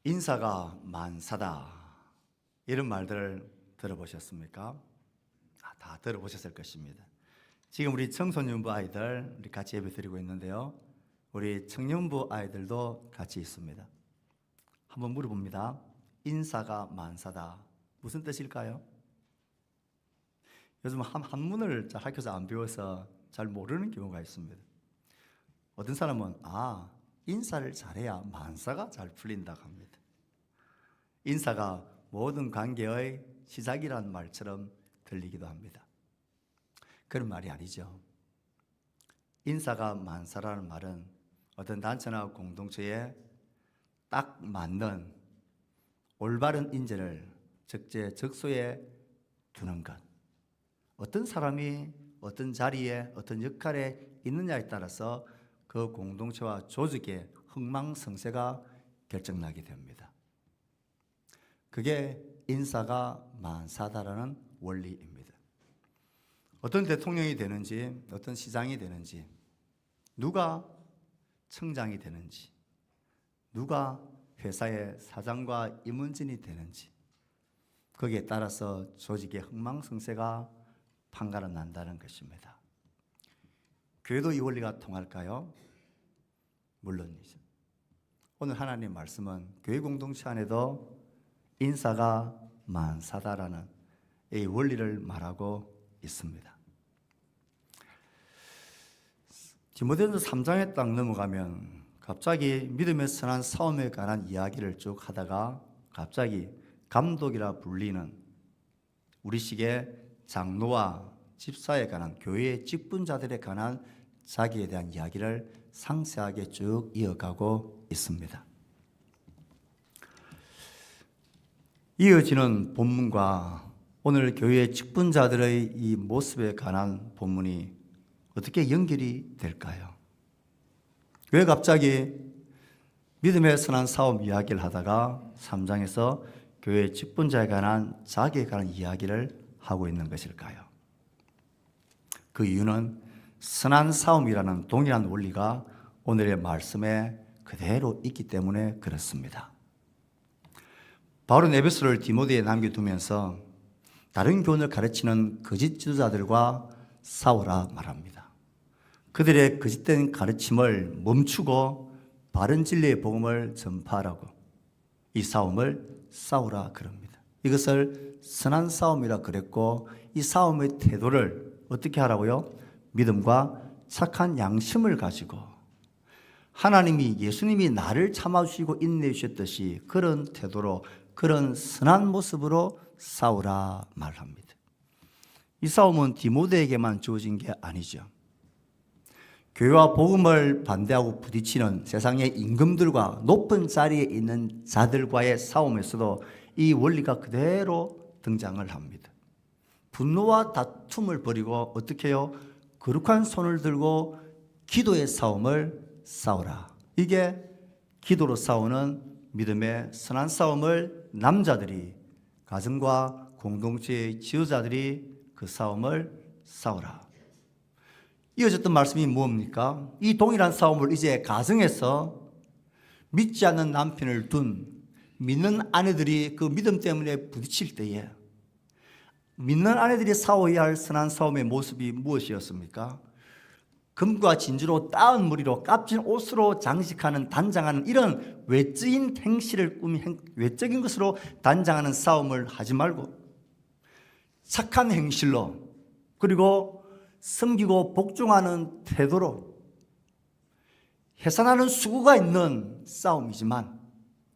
인사가 만사다, 이런 말들을 들어보셨습니까? 다 들어보셨을 것입니다. 지금 우리 청소년부 아이들 우리 같이 예배 드리고 있는데요, 우리 청년부 아이들도 같이 있습니다. 한번 물어봅니다. 인사가 만사다, 무슨 뜻일까요? 요즘 한문을 학교에서 안 배워서 잘 모르는 경우가 있습니다. 어떤 사람은 인사를 잘해야 만사가 잘 풀린다고 합니다. 인사가 모든 관계의 시작이라는 말처럼 들리기도 합니다. 그런 말이 아니죠. 인사가 만사라는 말은 어떤 단체나 공동체에 딱 맞는 올바른 인재를 적재적소에 두는 것, 어떤 사람이 어떤 자리에 어떤 역할에 있느냐에 따라서 그 공동체와 조직의 흥망성쇠가 결정나게 됩니다. 그게 인사가 만사다라는 원리입니다. 어떤 대통령이 되는지, 어떤 시장이 되는지, 누가 청장이 되는지, 누가 회사의 사장과 임원진이 되는지, 거기에 따라서 조직의 흥망성쇠가 판가름 난다는 것입니다. 교회도 이 원리가 통할까요? 물론이죠. 오늘 하나님 말씀은 교회 공동체 안에도 인사가 만사다라는 이 원리를 말하고 있습니다. 디모데전서 3장에 딱 넘어가면 갑자기 믿음의 선한 싸움에 관한 이야기를 쭉 하다가 갑자기 감독이라 불리는 우리식의 장로와 집사에 관한 교회의 직분자들에 관한 자기에 대한 이야기를 상세하게 쭉 이어가고 있습니다. 이어지는 본문과 오늘 교회의 직분자들의 이 모습에 관한 본문이 어떻게 연결이 될까요? 왜 갑자기 믿음의 선한 싸움 이야기를 하다가 3장에서 교회의 직분자에 관한 자기에 관한 이야기를 하고 있는 것일까요? 그 이유는 선한 싸움이라는 동일한 원리가 오늘의 말씀에 그대로 있기 때문에 그렇습니다. 바울은 에베소를 디모데에 남겨두면서 다른 교훈을 가르치는 거짓 지도자들과 싸우라 말합니다. 그들의 거짓된 가르침을 멈추고 바른 진리의 복음을 전파하라고 이 싸움을 싸우라 그럽니다. 이것을 선한 싸움이라 그랬고, 이 싸움의 태도를 어떻게 하라고요? 믿음과 착한 양심을 가지고 하나님이, 예수님이 나를 참아주시고 인내해 주셨듯이 그런 태도로, 그런 선한 모습으로 싸우라 말합니다. 이 싸움은 디모데에게만 주어진 게 아니죠. 교회와 복음을 반대하고 부딪히는 세상의 임금들과 높은 자리에 있는 자들과의 싸움에서도 이 원리가 그대로 등장을 합니다. 분노와 다툼을 버리고 어떻게 해요? 거룩한 손을 들고 기도의 싸움을 싸우라. 이게 기도로 싸우는 믿음의 선한 싸움을 남자들이, 가정과 공동체의 지도자들이 그 싸움을 싸우라. 이어졌던 말씀이 뭡니까? 이 동일한 싸움을 이제 가정에서 믿지 않는 남편을 둔 믿는 아내들이 그 믿음 때문에 부딪힐 때에 믿는 아내들이 싸워야 할 선한 싸움의 모습이 무엇이었습니까? 금과 진주로 따은 무리로 값진 옷으로 장식하는, 단장하는 이런 외적인 행실을 외적인 것으로 단장하는 싸움을 하지 말고 착한 행실로, 그리고 섬기고 복종하는 태도로 해산하는 수고가 있는 싸움이지만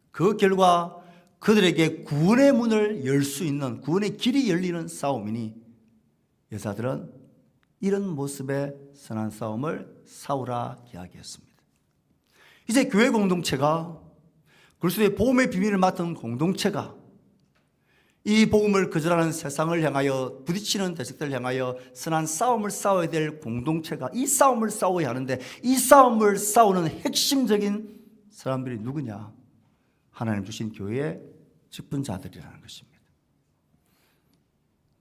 그 결과 그들에게 구원의 문을 열 수 있는, 구원의 길이 열리는 싸움이니 여자들은 이런 모습의 선한 싸움을 싸우라 이야기했습니다. 이제 교회 공동체가, 그리스도의 복음의 비밀을 맡은 공동체가 이 복음을 거절하는 세상을 향하여, 부딪히는 대적들을 향하여 선한 싸움을 싸워야 될 공동체가 이 싸움을 싸워야 하는데, 이 싸움을 싸우는 핵심적인 사람들이 누구냐? 하나님 주신 교회의 직분자들이라는 것입니다.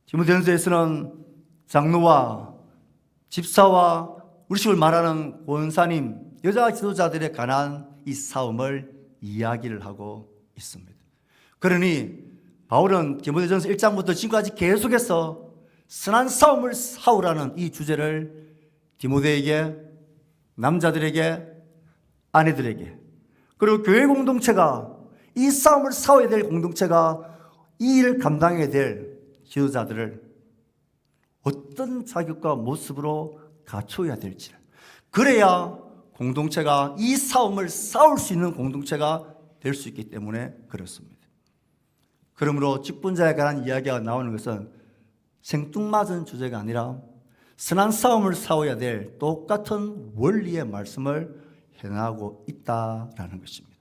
디모데전서에서는 장로와 집사와 우리식을 말하는 권사님, 여자 지도자들에 관한 이 싸움을 이야기를 하고 있습니다. 그러니 바울은 디모데전서 1장부터 지금까지 계속해서 선한 싸움을 싸우라는 이 주제를 디모데에게, 남자들에게, 아내들에게, 그리고 교회 공동체가, 이 싸움을 싸워야 될 공동체가 이 일을 감당해야 될 지도자들을 어떤 자격과 모습으로 갖춰야 될지, 그래야 공동체가 이 싸움을 싸울 수 있는 공동체가 될 수 있기 때문에 그렇습니다. 그러므로 직분자에 관한 이야기가 나오는 것은 생뚱맞은 주제가 아니라 선한 싸움을 싸워야 될 똑같은 원리의 말씀을 해나가고 있다라는 것입니다.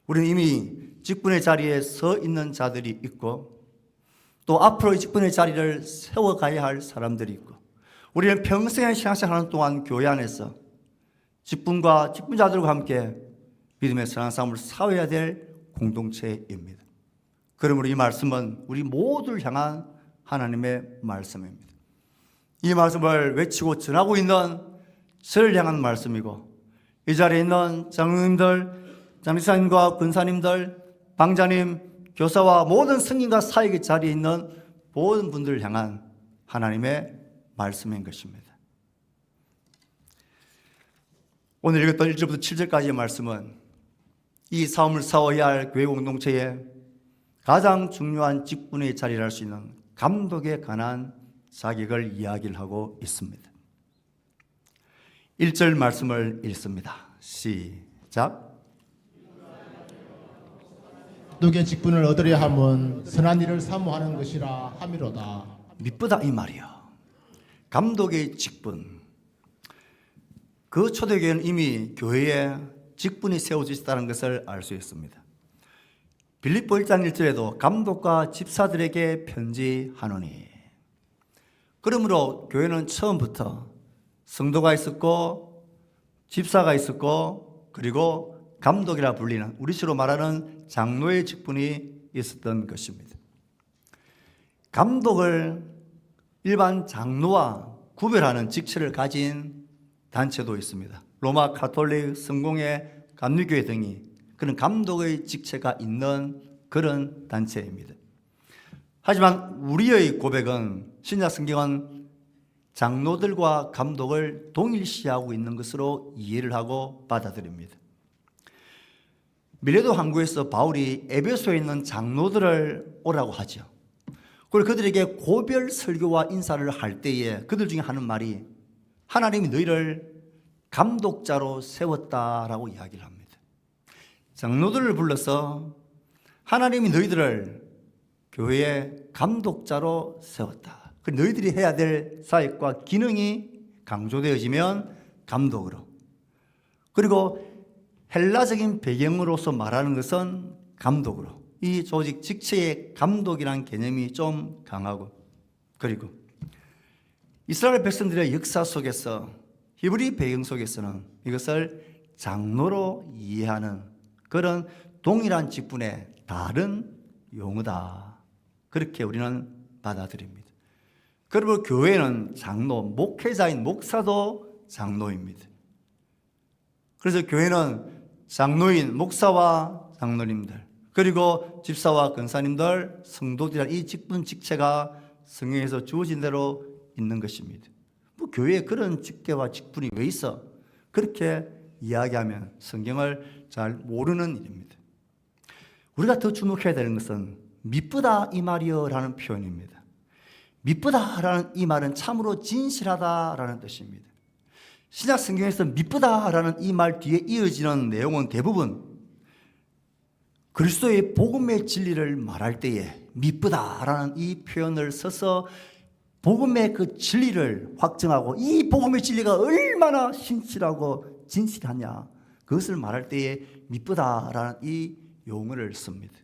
우리는 이미 직분의 자리에 서 있는 자들이 있고, 또 앞으로 직분의 자리를 세워가야 할 사람들이 있고, 우리는 평생의 신앙생활하는 동안 교회 안에서 직분과 직분자들과 함께 믿음의 선한 싸움을 싸워야 될 공동체입니다. 그러므로 이 말씀은 우리 모두를 향한 하나님의 말씀입니다. 이 말씀을 외치고 전하고 있는 저를 향한 말씀이고, 이 자리에 있는 장로님들, 장리사님과 권사님들, 방자님, 교사와 모든 성인과 사역의 자리에 있는 모든 분들을 향한 하나님의 말씀인 것입니다. 오늘 읽었던 1절부터 7절까지의 말씀은 이 싸움을 싸워야 할 교회 공동체의 가장 중요한 직분의 자리를 할 수 있는 감독에 관한 자격을 이야기를 하고 있습니다. 1절 말씀을 읽습니다. 시작. 감독의 직분을 얻으려 함은 선한 일을 사모하는 것이라 함이로다. 미쁘다 이 말이야. 감독의 직분. 그 초대교회는 이미 교회에 직분이 세워져 있다는 것을 알 수 있습니다. 빌립보 1장 1절에도 감독과 집사들에게 편지하노니. 그러므로 교회는 처음부터 성도가 있었고 집사가 있었고, 그리고 감독이라 불리는 우리식으로 말하는 장로의 직분이 있었던 것입니다. 감독을 일반 장로와 구별하는 직책을 가진 단체도 있습니다. 로마 가톨릭, 성공회, 감리교회 등이 그런 감독의 직책가 있는 그런 단체입니다. 하지만 우리의 고백은, 신약 성경은 장로들과 감독을 동일시하고 있는 것으로 이해를 하고 받아들입니다. 밀레도 항구에서 바울이 에베소에 있는 장로들을 오라고 하죠. 그리고 그들에게 고별 설교와 인사를 할 때에 그들 중에 하는 말이 하나님이 너희를 감독자로 세웠다라고 이야기를 합니다. 장로들을 불러서 하나님이 너희들을 교회의 감독자로 세웠다. 너희들이 해야 될 사역과 기능이 강조되어지면 감독으로, 그리고 헬라적인 배경으로서 말하는 것은 감독으로, 이 조직 직책의 감독이라는 개념이 좀 강하고, 그리고 이스라엘 백성들의 역사 속에서, 히브리 배경 속에서는 이것을 장로로 이해하는 그런 동일한 직분의 다른 용어다, 그렇게 우리는 받아들입니다. 그리고 교회는 장로, 목회자인 목사도 장로입니다. 그래서 교회는 장로인, 목사와 장로님들, 그리고 집사와 권사님들, 성도들이란 이 직분 직체가 성경에서 주어진 대로 있는 것입니다. 뭐 교회에 그런 직계와 직분이 왜 있어? 그렇게 이야기하면 성경을 잘 모르는 일입니다. 우리가 더 주목해야 되는 것은 미쁘다 이 말이여라는 표현입니다. 미쁘다라는 이 말은 참으로 진실하다라는 뜻입니다. 신약 성경에서 미쁘다라는 이 말 뒤에 이어지는 내용은 대부분 그리스도의 복음의 진리를 말할 때에 미쁘다라는 이 표현을 써서 복음의 그 진리를 확증하고, 이 복음의 진리가 얼마나 신실하고 진실하냐, 그것을 말할 때에 미쁘다라는 이 용어를 씁니다.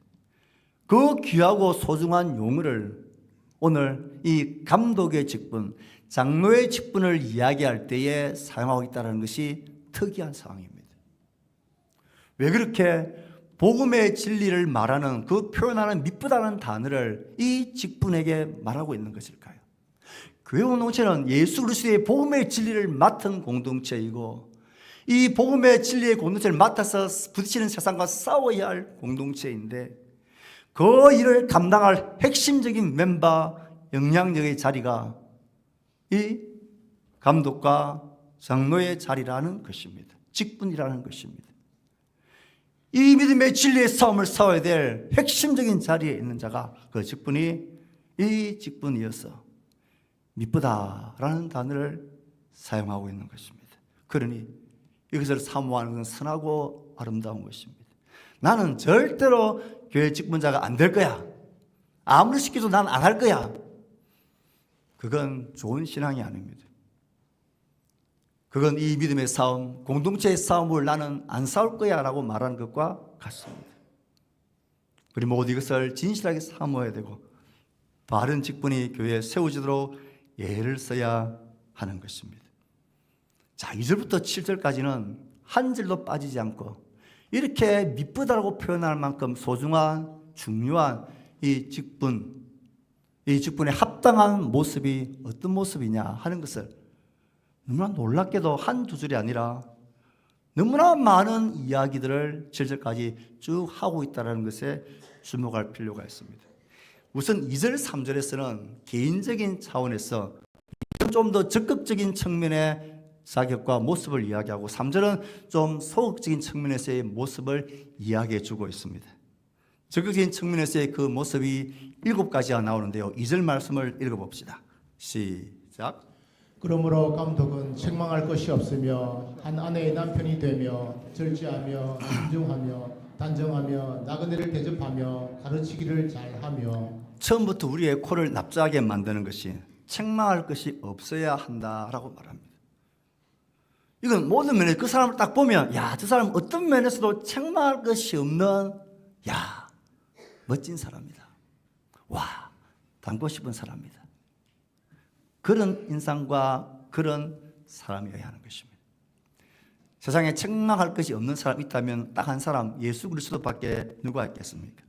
그 귀하고 소중한 용어를 오늘 이 감독의 직분, 장로의 직분을 이야기할 때에 사용하고 있다는 것이 특이한 상황입니다. 왜 그렇게 복음의 진리를 말하는, 그 표현하는 미쁘다는 단어를 이 직분에게 말하고 있는 것일까요? 교회 공동체는 예수 그리스도의 복음의 진리를 맡은 공동체이고, 이 복음의 진리의 공동체를 맡아서 부딪히는 세상과 싸워야 할 공동체인데 그 일을 감당할 핵심적인 멤버, 영향력의 자리가 이 감독과 장로의 자리라는 것입니다. 직분이라는 것입니다. 이 믿음의 진리의 싸움을 싸워야 될 핵심적인 자리에 있는 자가 그 직분이 이 직분이어서 미쁘다라는 단어를 사용하고 있는 것입니다. 그러니 이것을 사모하는 것은 선하고 아름다운 것입니다. 나는 절대로 교회 직분자가 안 될 거야. 아무리 시켜도 난 안 할 거야. 그건 좋은 신앙이 아닙니다. 그건 이 믿음의 싸움, 공동체의 싸움을 나는 안 싸울 거야 라고 말하는 것과 같습니다. 우리 모두 이것을 진실하게 사모해야 되고 바른 직분이 교회에 세워지도록 예를 써야 하는 것입니다. 자, 2절부터 7절까지는 한 절도 빠지지 않고 이렇게 미쁘다라고 표현할 만큼 소중한 중요한 이 직분, 이 직분에 합당한 모습이 어떤 모습이냐 하는 것을 너무나 놀랍게도 한두 줄이 아니라 너무나 많은 이야기들을 7절까지 쭉 하고 있다는 것에 주목할 필요가 있습니다. 우선 2절, 3절에서는 개인적인 차원에서 좀 더 적극적인 측면의 자격과 모습을 이야기하고 3절은 좀 소극적인 측면에서의 모습을 이야기해 주고 있습니다. 적극적인 측면에서의 그 모습이 7가지가 나오는데요. 2절 말씀을 읽어봅시다. 시작. 그러므로 감독은 책망할 것이 없으며 한 아내의 남편이 되며 절제하며 신중하며 단정하며 나그네를 대접하며 가르치기를 잘하며. 처음부터 우리의 코를 납작하게 만드는 것이 책망할 것이 없어야 한다라고 말합니다. 이건 모든 면에서 그 사람을 딱 보면 야, 저 사람 어떤 면에서도 책망할 것이 없는 야, 멋진 사람이다. 와, 닮고 싶은 사람이다. 그런 인상과 그런 사람이어야 하는 것입니다. 세상에 책망할 것이 없는 사람이 있다면 딱 한 사람, 예수 그리스도밖에 누가 있겠습니까?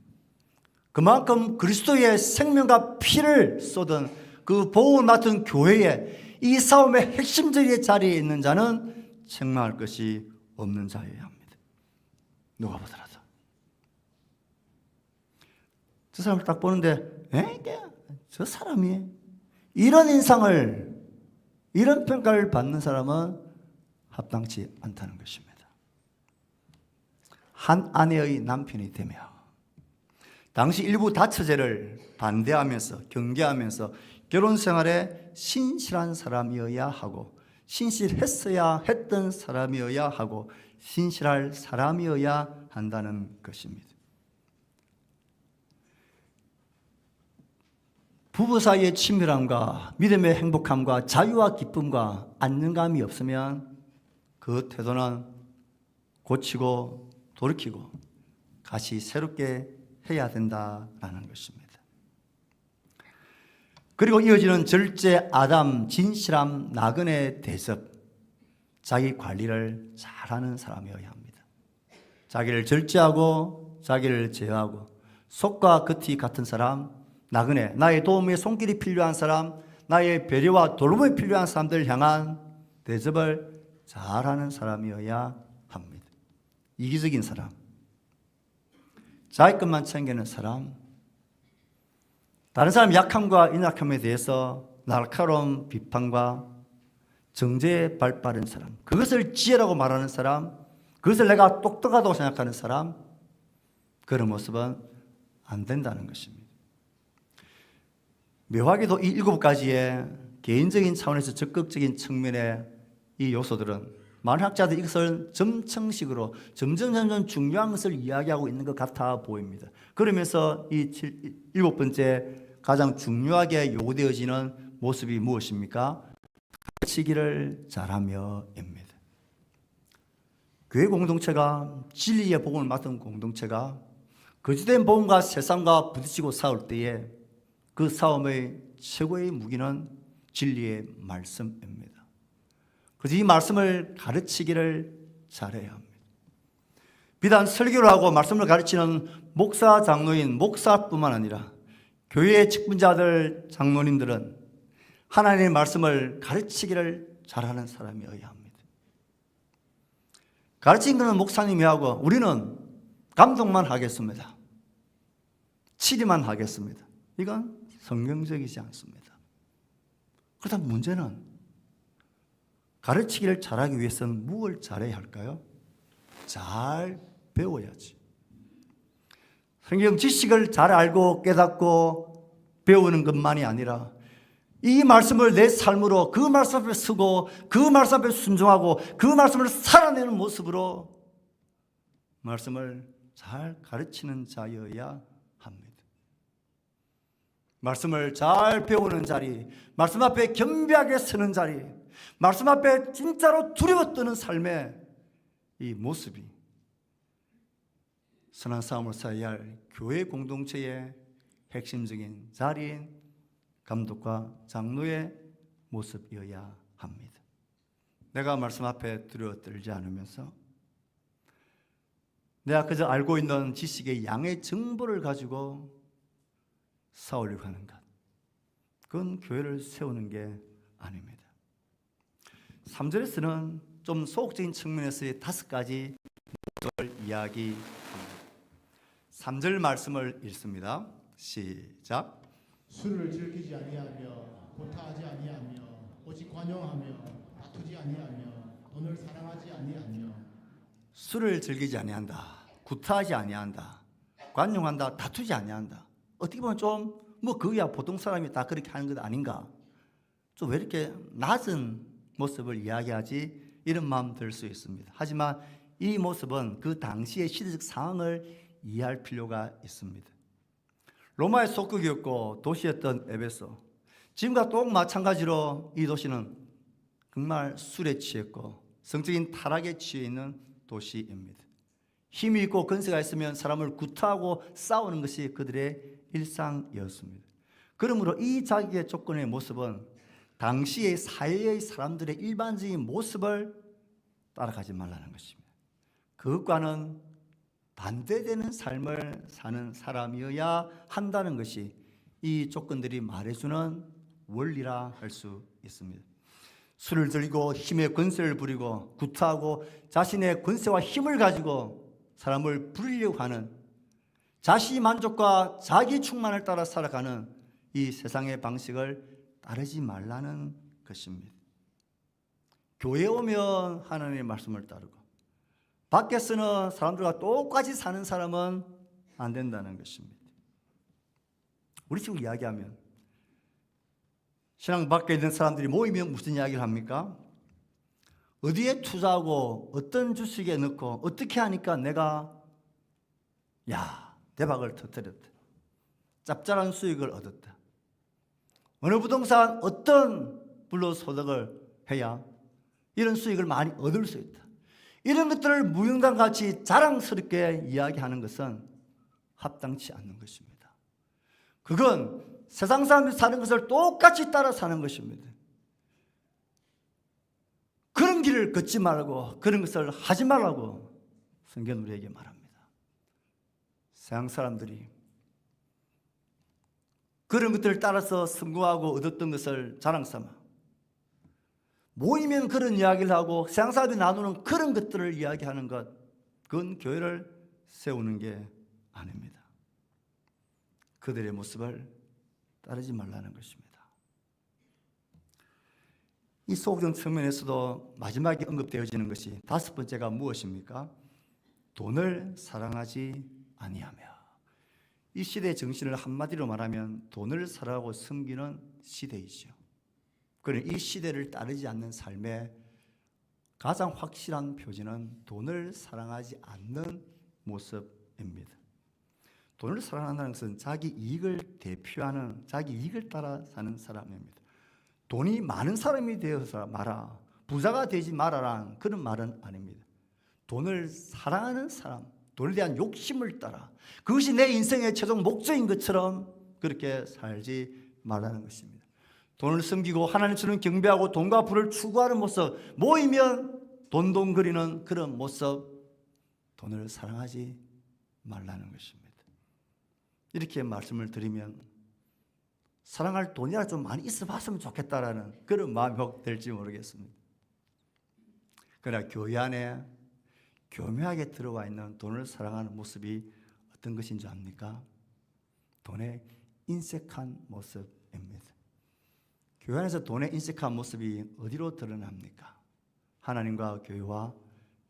그만큼 그리스도의 생명과 피를 쏟은 그 보호를 맡은 교회에 이 싸움의 핵심적인 자리에 있는 자는 책망할 것이 없는 자여야 합니다. 누가 보더라도. 저 사람을 딱 보는데 저 사람이 이런 인상을, 이런 평가를 받는 사람은 합당치 않다는 것입니다. 한 아내의 남편이 되며 당시 일부 다처제를 반대하면서 경계하면서 결혼 생활에 신실한 사람이어야 하고 신실했어야 했던 사람이어야 하고 신실할 사람이어야 한다는 것입니다. 부부 사이의 친밀함과 믿음의 행복함과 자유와 기쁨과 안정감이 없으면 그 태도는 고치고 돌이키고 다시 새롭게 해야 된다라는 것입니다. 그리고 이어지는 절제, 아담, 진실함, 나그네 대접, 자기 관리를 잘하는 사람이어야 합니다. 자기를 절제하고 자기를 제어하고 속과 겉이 같은 사람, 나그네, 나의 도움에 손길이 필요한 사람, 나의 배려와 돌봄이 필요한 사람들 향한 대접을 잘하는 사람이어야 합니다. 이기적인 사람, 자기 것만 챙기는 사람, 다른 사람 약함과 인약함에 대해서 날카로운 비판과 정죄에 발빠른 사람, 그것을 지혜라고 말하는 사람, 그것을 내가 똑똑하다고 생각하는 사람, 그런 모습은 안 된다는 것입니다. 묘하게도 이 7가지의 개인적인 차원에서 적극적인 측면의 이 요소들은 많은 학자들이 이것을 점층식으로 점점 중요한 것을 이야기하고 있는 것 같아 보입니다. 그러면서 이 7번째 가장 중요하게 요구되어지는 모습이 무엇입니까? 가르치기를 잘하며입니다. 교회 공동체가 진리의 복음을 맡은 공동체가 거짓된 복음과 세상과 부딪히고 싸울 때에 그 싸움의 최고의 무기는 진리의 말씀입니다. 그래서 이 말씀을 가르치기를 잘해야 합니다. 비단 설교를 하고 말씀을 가르치는 목사, 장로인, 목사뿐만 아니라 교회의 직분자들, 장로님들은 하나님의 말씀을 가르치기를 잘하는 사람이어야 합니다. 가르친 것은 목사님이 하고 우리는 감독만 하겠습니다. 치리만 하겠습니다. 이건 성경적이지 않습니다. 그렇다면 문제는 가르치기를 잘하기 위해서는 무엇을 잘해야 할까요? 잘 배워야지. 성경 지식을 잘 알고 깨닫고 배우는 것만이 아니라 이 말씀을 내 삶으로 그 말씀 앞에 서고 그 말씀 앞에 순종하고 그 말씀을 살아내는 모습으로 말씀을 잘 가르치는 자여야 합니다. 말씀을 잘 배우는 자리, 말씀 앞에 겸비하게 서는 자리, 말씀 앞에 진짜로 두려워 떠는 삶의 이 모습이 선한 싸움을 싸야 할 교회 공동체의 핵심적인 자리인 감독과 장로의 모습이어야 합니다. 내가 말씀 앞에 두려워 떨지 않으면서 내가 그저 알고 있는 지식의 양의 정보를 가지고 싸우려고 하는 것, 그건 교회를 세우는 게 아닙니다. 3절에서는 좀 소극적인 측면에서의 5가지 목적을 이야기합니다. 3절 말씀을 읽습니다. 시작. 술을 즐기지 아니하며 고타하지 아니하며 오직 관용하며 다투지 아니하며 돈을 사랑하지 아니하며. 술을 즐기지 아니한다, 구타하지 아니한다, 관용한다, 다투지 아니한다. 어떻게 보면 좀 그야 보통 사람이 다 그렇게 하는 것 아닌가, 좀 왜 이렇게 낮은 모습을 이야기하지, 이런 마음 들 수 있습니다. 하지만 이 모습은 그 당시의 시대적 상황을 이해할 필요가 있습니다. 로마의 속국이었고 도시였던 에베소, 지금과 똑 마찬가지로 이 도시는 정말 술에 취했고 성적인 타락에 취해 있는 도시입니다. 힘이 있고 권세가 있으면 사람을 구타하고 싸우는 것이 그들의 일상이었습니다. 그러므로 이 자기의 조건의 모습은 당시의 사회의 사람들의 일반적인 모습을 따라가지 말라는 것입니다. 그것과는 반대되는 삶을 사는 사람이어야 한다는 것이 이 조건들이 말해주는 원리라 할 수 있습니다. 술을 들고 힘의 권세를 부리고 구타하고 자신의 권세와 힘을 가지고 사람을 부리려고 하는, 자시 만족과 자기 충만을 따라 살아가는 이 세상의 방식을 따르지 말라는 것입니다. 교회에 오면 하나님의 말씀을 따르고 밖에서는 사람들과 똑같이 사는 사람은 안 된다는 것입니다. 우리 지금 이야기하면 신앙 밖에 있는 사람들이 모이면 무슨 이야기를 합니까? 어디에 투자하고 어떤 주식에 넣고 어떻게 하니까 내가 대박을 터뜨렸다, 짭짤한 수익을 얻었다, 어느 부동산 어떤 불로소득을 해야 이런 수익을 많이 얻을 수 있다, 이런 것들을 무용담같이 자랑스럽게 이야기하는 것은 합당치 않는 것입니다. 그건 세상 사람들이 사는 것을 똑같이 따라 사는 것입니다. 그런 길을 걷지 말고 그런 것을 하지 말라고 성경은 우리에게 말합니다. 세상 사람들이 그런 것들을 따라서 성공하고 얻었던 것을 자랑삼아 모이면 그런 이야기를 하고 세상 사람들이 나누는 그런 것들을 이야기하는 것, 그건 교회를 세우는 게 아닙니다. 그들의 모습을 따르지 말라는 것입니다. 이 소극적 측면에서도 마지막에 언급되어지는 것이 5번째가 무엇입니까? 돈을 사랑하지 아니하며. 이 시대의 정신을 한마디로 말하면 돈을 사랑하고 섬기는 시대이죠. 그러나 이 시대를 따르지 않는 삶의 가장 확실한 표지는 돈을 사랑하지 않는 모습입니다. 돈을 사랑한다는 것은 자기 이익을 대표하는, 자기 이익을 따라 사는 사람입니다. 돈이 많은 사람이 되어서 마라, 부자가 되지 말아라는 그런 말은 아닙니다. 돈을 사랑하는 사람, 돈에 대한 욕심을 따라 그것이 내 인생의 최종 목적인 것처럼 그렇게 살지 말라는 것입니다. 돈을 섬기고 하나님 주는 경배하고 돈과 부를 추구하는 모습, 모이면 돈돈거리는 그런 모습, 돈을 사랑하지 말라는 것입니다. 이렇게 말씀을 드리면 사랑할 돈이라 좀 많이 있어 봤으면 좋겠다라는 그런 마음이 혹 들지 모르겠습니다. 그러나 교회 안에 교묘하게 들어와 있는 돈을 사랑하는 모습이 어떤 것인지 압니까? 돈에 인색한 모습입니다. 교회 안에서 돈에 인색한 모습이 어디로 드러납니까? 하나님과 교회와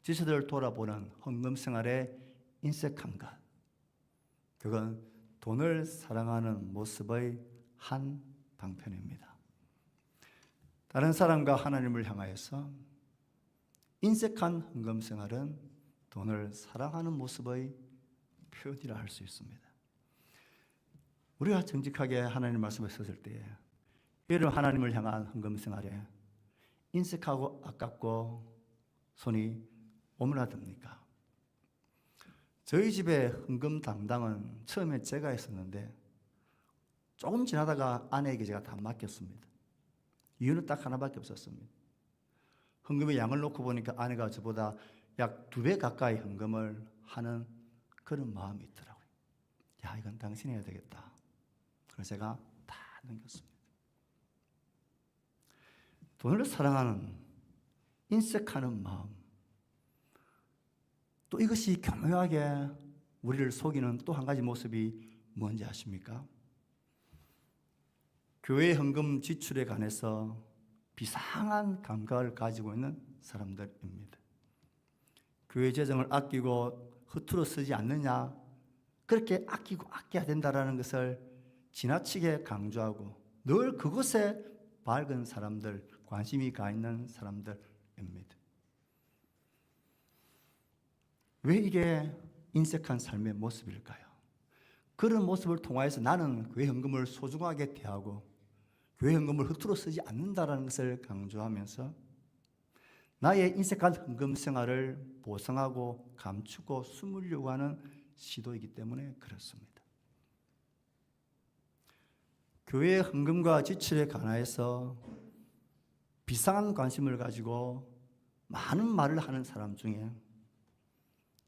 지체들을 돌아보는 헌금 생활에 인색한 것. 그건 돈을 사랑하는 모습의 한 방편입니다. 다른 사람과 하나님을 향하여서 인색한 헌금 생활은 돈을 사랑하는 모습의 표현이라 할 수 있습니다. 우리가 정직하게 하나님 말씀을 썼을 때에 이런 하나님을 향한 헌금 생활에 인색하고 아깝고 손이 오므라듭니까? 저희 집에 헌금 담당은 처음에 제가 했었는데 조금 지나다가 아내에게 제가 다 맡겼습니다. 이유는 딱 하나밖에 없었습니다. 헌금의 양을 놓고 보니까 아내가 저보다 약 2배 가까이 헌금을 하는 그런 마음이 있더라고요. 야, 이건 당신이 해야 되겠다. 그래서 제가 다 넘겼습니다. 돈을 사랑하는 인색하는 마음, 또 이것이 교묘하게 우리를 속이는 또 한 가지 모습이 뭔지 아십니까? 교회 헌금 지출에 관해서 비상한 감각을 가지고 있는 사람들입니다. 교회 재정을 아끼고 허투루 쓰지 않느냐, 그렇게 아끼고 아껴야 된다는 것을 지나치게 강조하고 늘 그것에 밝은 사람들, 관심이 가 있는 사람들입니다. 왜 이게 인색한 삶의 모습일까요? 그런 모습을 통하여서 나는 교회 헌금을 소중하게 대하고 교회 헌금을 허투루 쓰지 않는다는 것을 강조하면서 나의 인색한 헌금 생활을 보상하고 감추고 숨으려고 하는 시도이기 때문에 그렇습니다. 교회 헌금과 지출에 관하여서 비상한 관심을 가지고 많은 말을 하는 사람 중에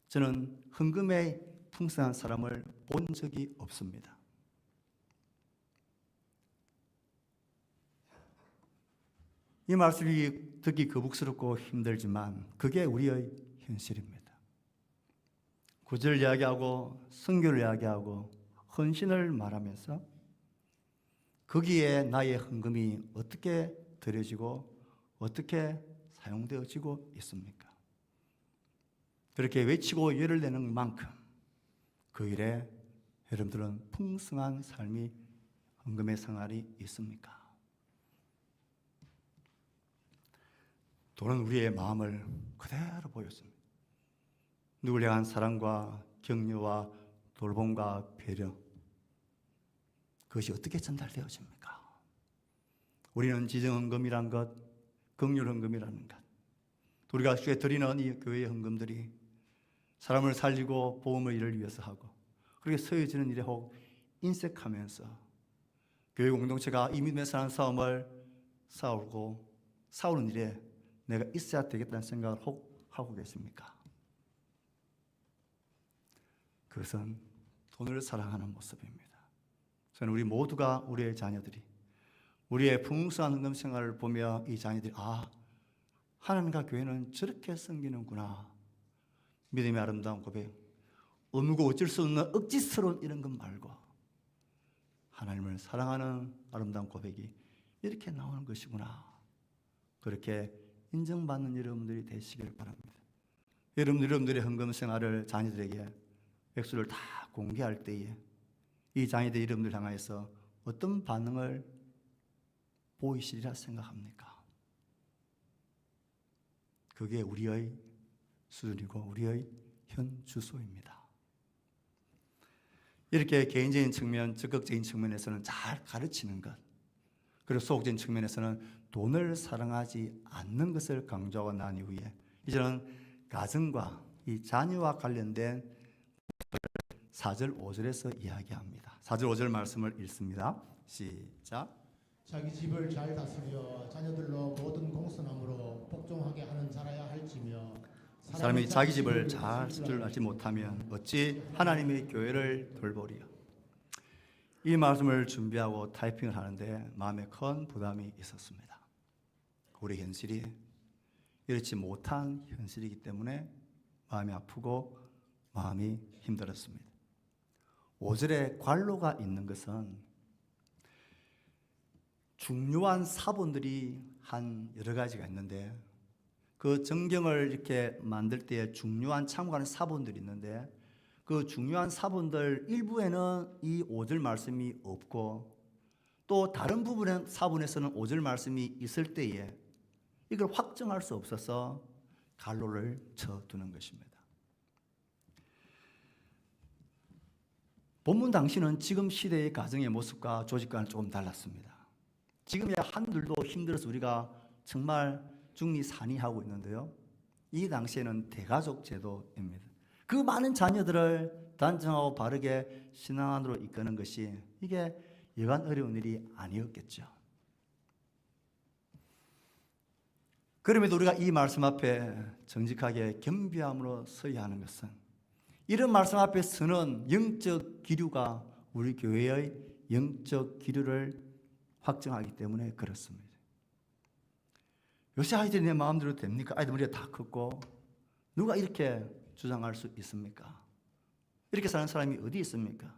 저는 헌금에 풍성한 사람을 본 적이 없습니다. 이 말씀이 듣기 거북스럽고 힘들지만 그게 우리의 현실입니다. 구절을 이야기하고 선교를 이야기하고 헌신을 말하면서 거기에 나의 헌금이 어떻게 드려지고 어떻게 사용되어지고 있습니까? 그렇게 외치고 열을 내는 만큼 그 일에 여러분들은 풍성한 삶이 헌금의 생활이 있습니까? 돈은 우리의 마음을 그대로 보였습니다. 누구를 향한 사랑과 격려와 돌봄과 배려, 그것이 어떻게 전달되어집니까? 우리는 지정헌금이란 것, 긍휼헌금이라는 것, 우리가 주에 드리는 이 교회의 헌금들이 사람을 살리고 보험의 일을 위해서 하고 그렇게 서해지는 일에 혹 인색하면서 교회 공동체가 이 믿음의 사는 싸움을 싸우는 일에 내가 있어야 되겠다는 생각을 혹 하고 계십니까? 그것은 돈을 사랑하는 모습입니다. 저는 우리 모두가 우리의 자녀들이 우리의 풍성한 헌금 생활을 보며 이 자녀들이 하나님과 교회는 저렇게 섬기는구나. 믿음의 아름다운 고백, 의무고 어쩔 수 없는 억지스러운 이런 것 말고 하나님을 사랑하는 아름다운 고백이 이렇게 나오는 것이구나. 그렇게 인정받는 여러분들이 되시길 바랍니다. 여러분들의 헌금 생활을 자녀들에게 액수를 다 공개할 때에 이 자녀들 여러분들 향하여서 어떤 반응을 보이시리라 생각합니까? 그게 우리의 수준이고 우리의 현 주소입니다. 이렇게 개인적인 측면, 적극적인 측면에서는 잘 가르치는 것, 그리고 소극적인 측면에서는 돈을 사랑하지 않는 것을 강조하고 난 이후에 이제는 가정과 이 자녀와 관련된 4절, 5절에서 이야기합니다. 4절, 5절 말씀을 읽습니다. 시작. 자기 집을 잘 다스려 자녀들로 모든 공선함으로 복종하게 하는 자라야 할지며 사람이 자기 집을 잘 습줄하지 못하면 어찌 하나님의 교회를 돌보리요. 이 말씀을 준비하고 타이핑을 하는데 마음에 큰 부담이 있었습니다. 우리 현실이 이렇지 못한 현실이기 때문에 마음이 아프고 마음이 힘들었습니다. 5절에 관로가 있는 것은 중요한 사본들이 한 여러 가지가 있는데, 그 정경을 이렇게 만들 때 중요한 참고하는 사본들이 있는데, 그 중요한 사본들 일부에는 이 5절 말씀이 없고, 또 다른 부분의 사본에서는 5절 말씀이 있을 때에 이걸 확정할 수 없어서 갈로를 쳐두는 것입니다. 본문 당시는 지금 시대의 가정의 모습과 조직과는 조금 달랐습니다. 지금이야 한둘도 힘들어서 우리가 정말 중리산이하고 있는데요, 이 당시에는 대가족 제도입니다. 그 많은 자녀들을 단정하고 바르게 신앙 안으로 이끄는 것이 이게 여간 어려운 일이 아니었겠죠. 그럼에도 우리가 이 말씀 앞에 정직하게 겸비함으로 서야 하는 것은, 이런 말씀 앞에 서는 영적 기류가 우리 교회의 영적 기류를 확정하기 때문에 그렇습니다. 요새 아이들이 내 마음대로 됩니까? 아이들 우리가 다 컸고 누가 이렇게 주장할 수 있습니까? 이렇게 사는 사람이 어디 있습니까?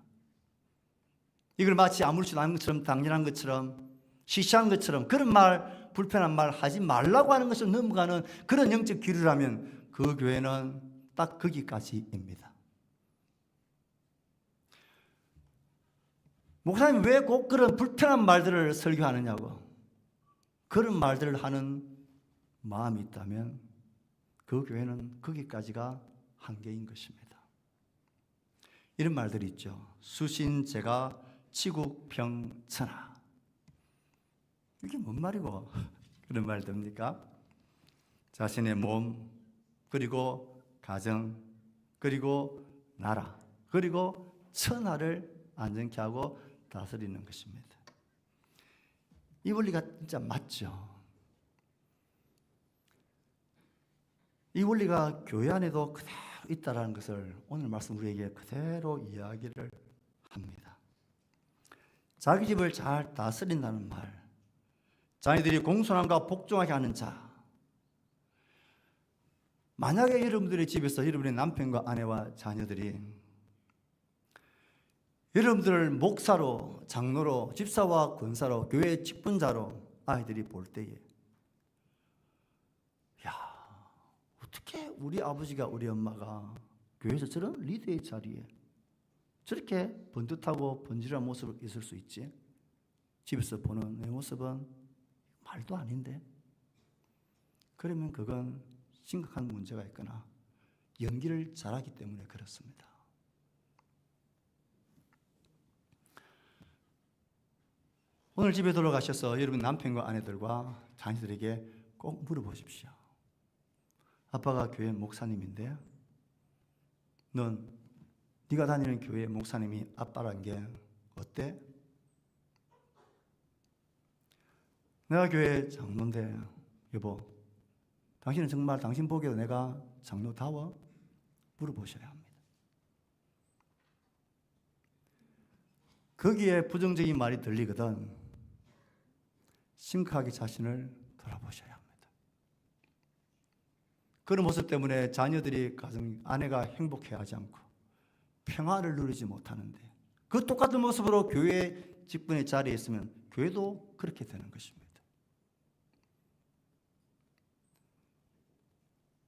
이걸 마치 아무렇지도 않은 것처럼, 당연한 것처럼, 시시한 것처럼, 그런 말, 불편한 말 하지 말라고 하는 것을 넘어가는 그런 영적 기류라면 그 교회는 딱 거기까지입니다. 목사님 왜 꼭 그런 불편한 말들을 설교하느냐고, 그런 말들을 하는 마음이 있다면 그 교회는 거기까지가 한계인 것입니다. 이런 말들이 있죠. 수신제가 치국평천하. 이게 뭔 말이고 그런 말 됩니까? 자신의 몸, 그리고 가정, 그리고 나라, 그리고 천하를 안정케 하고 다스리는 것입니다. 이 원리가 진짜 맞죠. 이 원리가 교회 안에도 그대로 있다는 것을 오늘 말씀 우리에게 그대로 이야기를 합니다. 자기 집을 잘 다스린다는 말, 자녀들이 공손함과 복종하게 하는 자. 만약에 여러분들의 집에서 여러분의 남편과 아내와 자녀들이 여러분들을 목사로, 장로로, 집사와 권사로, 교회 직분자로 아이들이 볼 때에, 야, 어떻게 우리 아버지가, 우리 엄마가 교회에서 저런 리더의 자리에 저렇게 번듯하고 번지르한 모습으로 있을 수 있지? 집에서 보는 내 모습은 말도 아닌데? 그러면 그건 심각한 문제가 있거나 연기를 잘하기 때문에 그렇습니다. 오늘 집에 돌아가셔서 여러분 남편과 아내들과 자녀들에게 꼭 물어보십시오. 아빠가 교회 목사님인데 넌 네가 다니는 교회 목사님이 아빠란 게 어때? 내가 교회 장로인데 여보, 당신은 정말 당신 보기에도 내가 장로다워? 물어보셔야 합니다. 거기에 부정적인 말이 들리거든 심각하게 자신을 돌아보셔야 합니다. 그런 모습 때문에 자녀들이, 가정, 아내가 행복해하지 않고 평화를 누리지 못하는데, 그 똑같은 모습으로 교회 직분의 자리에 있으면 교회도 그렇게 되는 것입니다.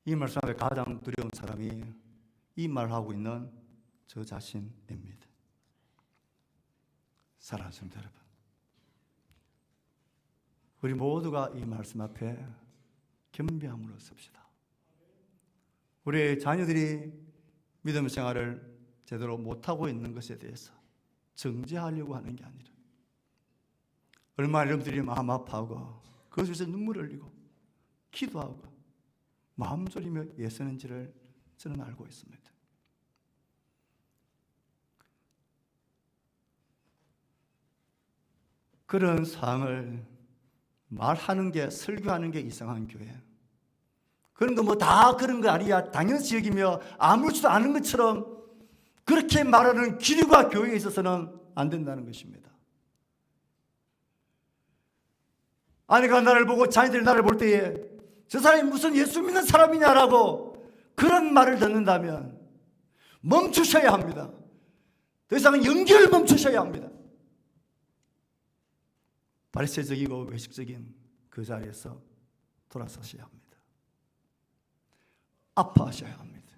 이 말씀 앞에 가장 두려운 사람이 이 말을 하고 있는 저 자신입니다. 사랑하는 성도 여러분, 우리 모두가 이 말씀 앞에 겸비함으로 섭시다. 우리 자녀들이 믿음 생활을 제대로 못하고 있는 것에 대해서 정죄하려고 하는 게 아니라, 얼마나 여러분들이 마음 아파하고 그것에서 눈물 흘리고 기도하고 마음 졸이며 애쓰는지를 저는 알고 있습니다. 그런 상황을 말하는 게, 설교하는 게 이상한 교회, 그런 거 뭐 다 그런 거 아니야 당연시 여기며 아무렇지도 않은 것처럼 그렇게 말하는 기류가 교회에 있어서는 안 된다는 것입니다. 아내가 나를 보고 자녀들이 나를 볼 때에 저 사람이 무슨 예수 믿는 사람이냐라고 그런 말을 듣는다면 멈추셔야 합니다. 더 이상 연기를 멈추셔야 합니다. 발세적이고 외식적인 그 자리에서 돌아서셔야 합니다. 아파하셔야 합니다.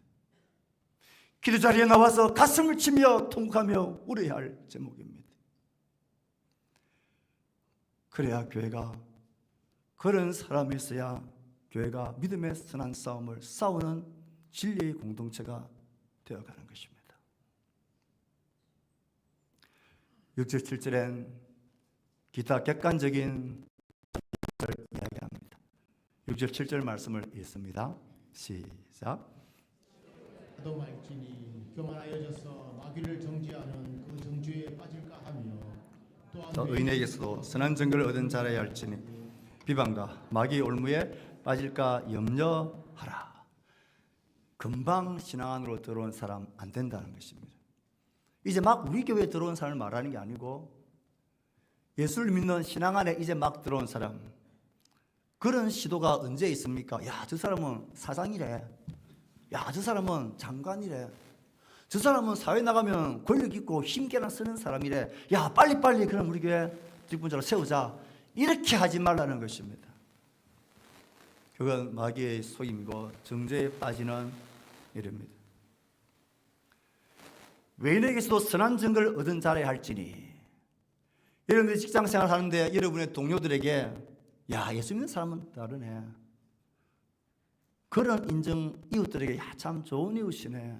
기도 자리에 나와서 가슴을 치며 통곡하며 울어야 할 제목입니다. 그래야 교회가, 그런 사람이 있어야 교회가 믿음의 선한 싸움을 싸우는 진리의 공동체가 되어가는 것입니다. 6절 7절엔 기타 객관적인 이야기합니다. 6절 7절 말씀을 읽습니다. 시작. 하도 말지니 교만하여져서 마귀를 정죄하는 그 정죄에 빠질까 하며 또한 또 의인에게서도 선한 증거를 얻은 자라야 할지니 비방과 마귀의 올무에 빠질까 염려하라. 금방 신앙 안으로 들어온 사람 안 된다는 것입니다. 이제 막 우리 교회에 들어온 사람을 말하는 게 아니고 예수를 믿는 신앙 안에 이제 막 들어온 사람, 그런 시도가 언제 있습니까? 야, 저 사람은 사장이래. 야, 저 사람은 장관이래. 저 사람은 사회 나가면 권력 있고 힘께나 쓰는 사람이래. 야, 빨리빨리 그럼 우리 교회 직분자로 세우자. 이렇게 하지 말라는 것입니다. 그건 마귀의 속임이고 정죄에 빠지는 일입니다. 외인에게서도 선한 증거를 얻은 자라야 할지니, 여러분들이 직장생활 하는데 여러분의 동료들에게 야, 예수 믿는 사람은 다르네, 그런 인정, 이웃들에게 야, 참 좋은 이웃이네,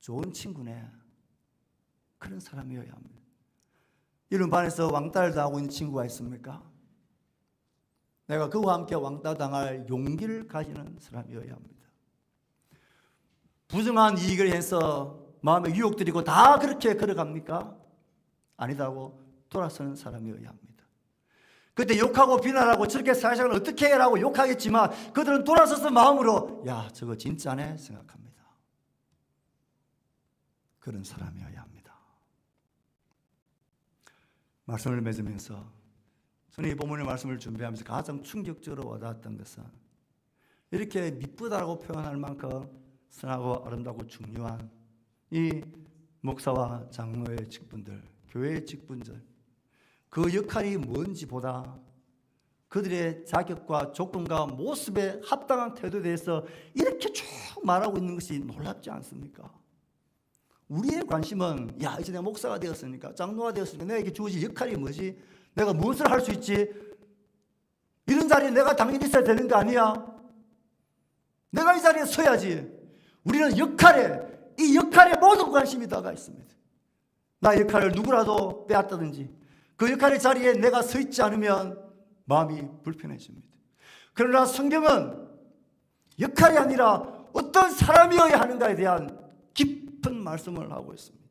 좋은 친구네, 그런 사람이어야 합니다. 여러분 반에서 왕따를 하고 있는 친구가 있습니까? 내가 그와 함께 왕따 당할 용기를 가지는 사람이어야 합니다. 부정한 이익을 해서 마음에 유혹들이고 다 그렇게 걸어갑니까? 아니다고 돌아서는 사람이어야 합니다. 그때 욕하고 비난하고 저렇게 사회생활을 어떻게 해라고 욕하겠지만 그들은 돌아서서 마음으로 야, 저거 진짜네 생각합니다. 그런 사람이어야 합니다. 말씀을 맺으면서 저는 이 본문의 말씀을 준비하면서 가장 충격적으로 와닿았던 것은 이렇게 미쁘다고 표현할 만큼 선하고 아름답고 중요한 이 목사와 장로의 직분들, 교회의 직분들, 그 역할이 뭔지 보다 그들의 자격과 조건과 모습에 합당한 태도에 대해서 이렇게 쭉 말하고 있는 것이 놀랍지 않습니까? 우리의 관심은 야, 이제 내가 목사가 되었으니까, 장로가 되었으니까 내게 주어진 역할이 뭐지? 내가 무엇을 할 수 있지? 이런 자리에 내가 당연히 있어야 되는 거 아니야? 내가 이 자리에 서야지. 우리는 이 역할에 모든 관심이 다가 있습니다. 나의 역할을 누구라도 빼앗다든지 그 역할의 자리에 내가 서 있지 않으면 마음이 불편해집니다. 그러나 성경은 역할이 아니라 어떤 사람이어야 하는가에 대한 깊은 말씀을 하고 있습니다.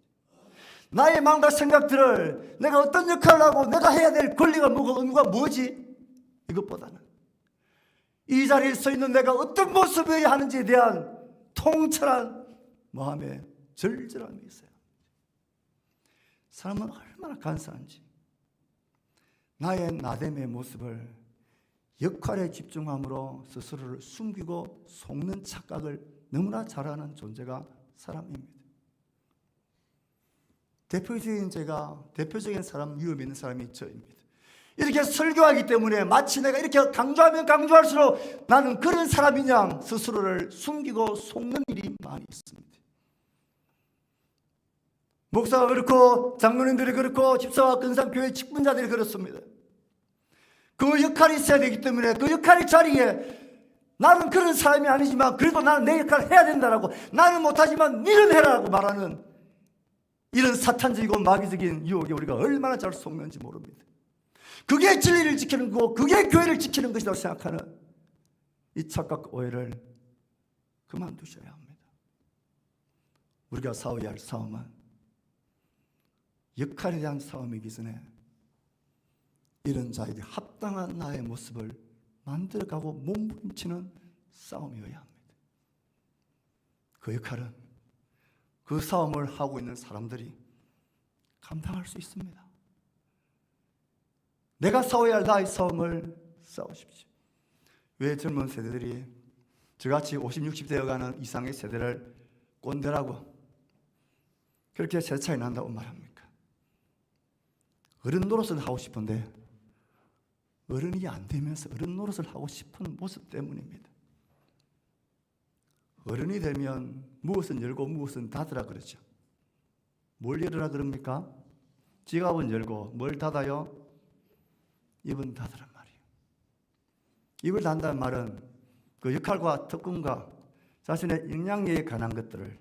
나의 마음과 생각들을 내가 어떤 역할을 하고 내가 해야 될 권리가 뭐고 의무가 뭐지? 이것보다는 이 자리에 서 있는 내가 어떤 모습이어야 하는지에 대한 통찰한 마음에 절절함이 있어요. 사람은 얼마나 간사한지 나의 나됨의 모습을 역할에 집중함으로 스스로를 숨기고 속는 착각을 너무나 잘하는 존재가 사람입니다. 대표적인 사람, 위험 있는 사람이 저입니다. 이렇게 설교하기 때문에 마치 내가 이렇게 강조하면 강조할수록 나는 그런 사람이냐 스스로를 숨기고 속는 일이 많이 있습니다. 목사가 그렇고 장로님들이 그렇고 집사와 근사교회 직분자들이 그렇습니다. 그 역할이 있어야 되기 때문에 그 역할의 자리에 나는 그런 사람이 아니지만 그래도 나는 내 역할을 해야 된다라고, 나는 못하지만 니는 해라라고 말하는 이런 사탄적이고 마귀적인 유혹에 우리가 얼마나 잘 속는지 모릅니다. 그게 진리를 지키는 거고 그게 교회를 지키는 것이라고 생각하는 이 착각 오해를 그만두셔야 합니다. 우리가 싸워야 할 싸움은 역할에 대한 싸움이기 전에 이런 자에게 합당한 나의 모습을 만들어가고 몸부림치는 싸움이어야 합니다. 그 역할은 그 싸움을 하고 있는 사람들이 감당할 수 있습니다. 내가 싸워야 할 나의 싸움을 싸우십시오. 왜 젊은 세대들이 저같이 50, 60 되어가는 이상의 세대를 꼰대라고 그렇게 세대 차이 난다고 말합니까? 어른 노릇을 하고 싶은데 어른이 안 되면서 어른 노릇을 하고 싶은 모습 때문입니다. 어른이 되면 무엇은 열고 무엇은 닫으라 그러죠. 뭘 열으라 그럽니까? 지갑은 열고 뭘 닫아요? 입은 닫으란 말이에요. 입을 닫는다는 말은 그 역할과 특권과 자신의 영향력에 관한 것들을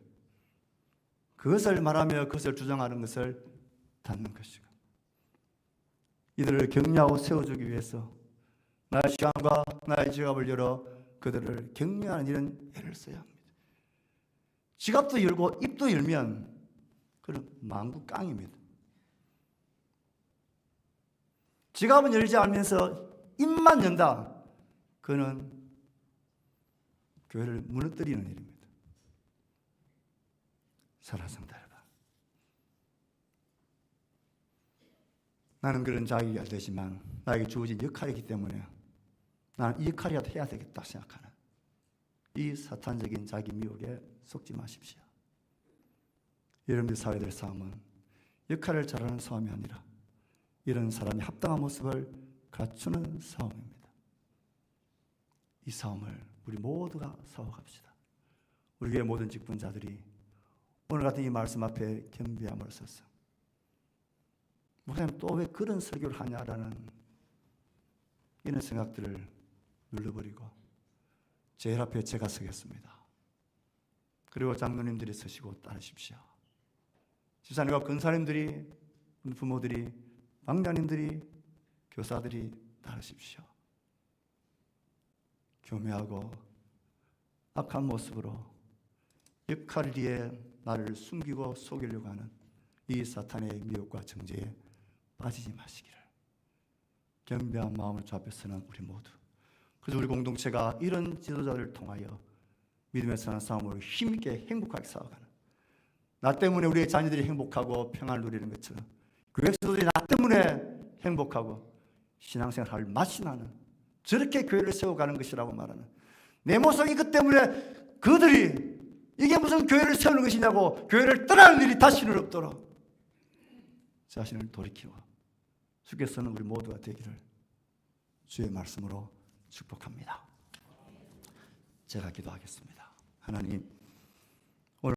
그것을 말하며 그것을 주장하는 것을 닫는 것이고 이들을 격려하고 세워주기 위해서 나의 시간과 나의 지갑을 열어 그들을 격려하는 이런 애를 써야 합니다. 지갑도 열고 입도 열면 그건 망구깡입니다. 지갑은 열지 않으면서 입만 연다. 그는 교회를 무너뜨리는 일입니다. 사랑하는 성도 여러분, 나는 그런 자격이 안 되지만 나에게 주어진 역할이기 때문에 나는 이 역할이라도 해야 되겠다 생각하는 이 사탄적인 자기 미혹에 속지 마십시오. 여러분들 사회들 싸움은 역할을 잘하는 싸움이 아니라 이런 사람이 합당한 모습을 갖추는 싸움입니다. 이 싸움을 우리 모두가 싸워갑시다. 우리 교회 모든 직분자들이 오늘 같은 이 말씀 앞에 겸비함을 써서 목사님 또 왜 그런 설교를 하냐라는 이런 생각들을 눌러버리고 제일 앞에 제가 서겠습니다. 그리고 장로님들이 서시고 따르십시오. 집사님과 권사님들이, 부모들이, 방장님들이, 교사들이 따르십시오. 교묘하고 악한 모습으로 역할 위에 나를 숨기고 속이려고 하는 이 사탄의 미혹과 정죄에 빠지지 마시기를 겸비한 마음을 잡혀 서는 우리 모두, 그래서 우리 공동체가 이런 지도자들을 통하여 믿음의 선한 싸움으로 힘있게 행복하게 싸워가는, 나 때문에 우리의 자녀들이 행복하고 평안을 누리는 것처럼 교회 지도자들이 나 때문에 행복하고 신앙생활할 맛이 나는 저렇게 교회를 세워가는 것이라고 말하는, 내 모습이 그 때문에 그들이 이게 무슨 교회를 세우는 것이냐고 교회를 떠나는 일이 다시는 없도록 자신을 돌이키고 주께 서는 우리 모두가 되기를 주의 말씀으로 축복합니다. 제가 기도하겠습니다. 하나님,